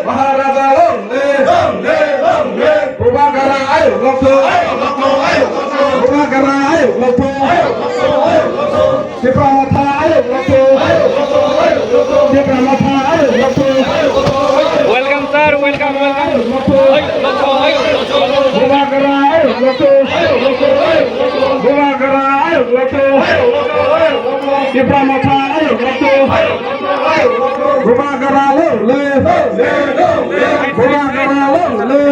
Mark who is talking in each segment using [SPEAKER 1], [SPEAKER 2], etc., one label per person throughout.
[SPEAKER 1] Maharaja Bubagara ayo Lokto Bubagara ayo Lokto Dipramata ayo Lokto Dipramata ayo Lokto
[SPEAKER 2] Welcome sir, welcome.
[SPEAKER 1] Bubagara ayo Lokto Bubagara ayo Lokto Dipramata ayo Lokto Bubagara le Bubagara le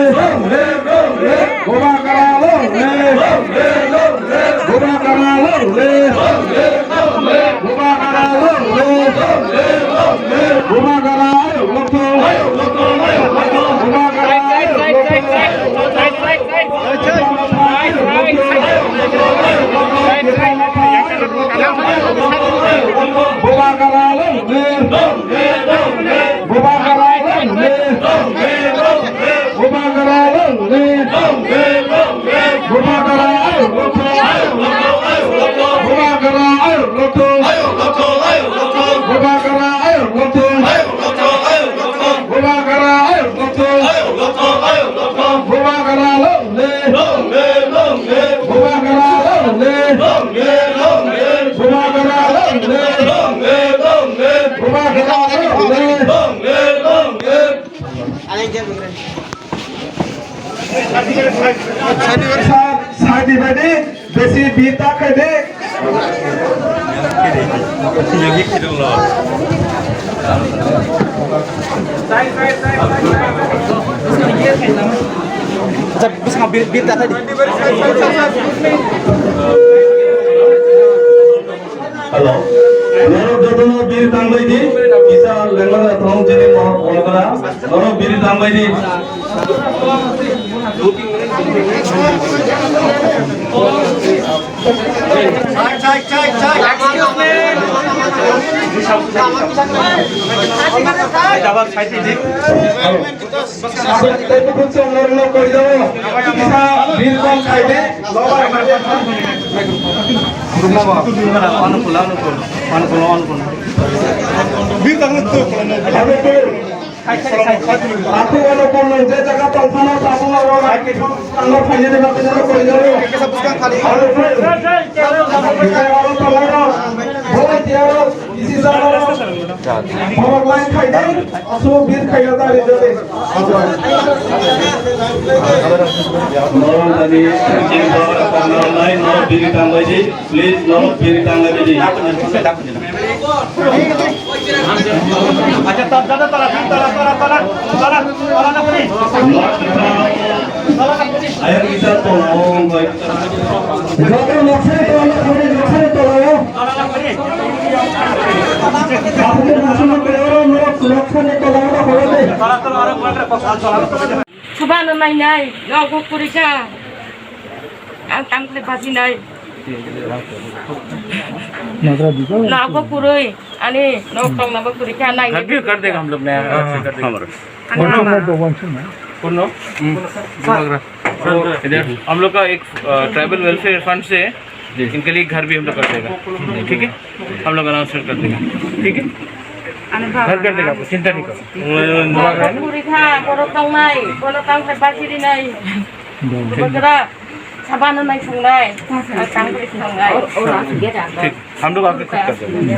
[SPEAKER 1] Sadi besi bita kade
[SPEAKER 2] Yang itu loh.
[SPEAKER 3] Bisa ngambil bita tadi.
[SPEAKER 1] Halo. Noro dodono bir tanglai di bisa lengan tong jadi mau olgara. Noro bir tanglai di. Aku walaupun je jaga palpana tamu orang kalau file de baca jalo koi jalo kita buskan khali बहुत यार इसी साल और line खाई दे असो बीर खाई जाता है जोड़े नॉर्मल तनी चिंग पावर अपन लाइन नॉट बीर टांग जी प्लीज नॉट बीर टांग जी
[SPEAKER 3] अच्छा तब दादा तला ना पड़ी
[SPEAKER 1] ayo kita tolong baik jangan langsung tolong आपके भाषण में और लोग सुरक्षा ने तोलाना हो गए
[SPEAKER 4] सुबह में नहीं नहीं लोगों को रिचा तंगले बाजी नहीं नागो पुरोई अने लोग तंग नागो पुरिचा नहीं
[SPEAKER 2] घर कर देगा हम लोग नया कर देगा इधर हम लोग का एक ट्राइबल वेलफेयर फंड से इनके लिए घर भी हम लोग कर देगा ठीक है हम लोग अनाउंसमेंट कर देगा ठीक है घर कर देगा चिंता नहीं करो हम लोग आके खुद कर देंगे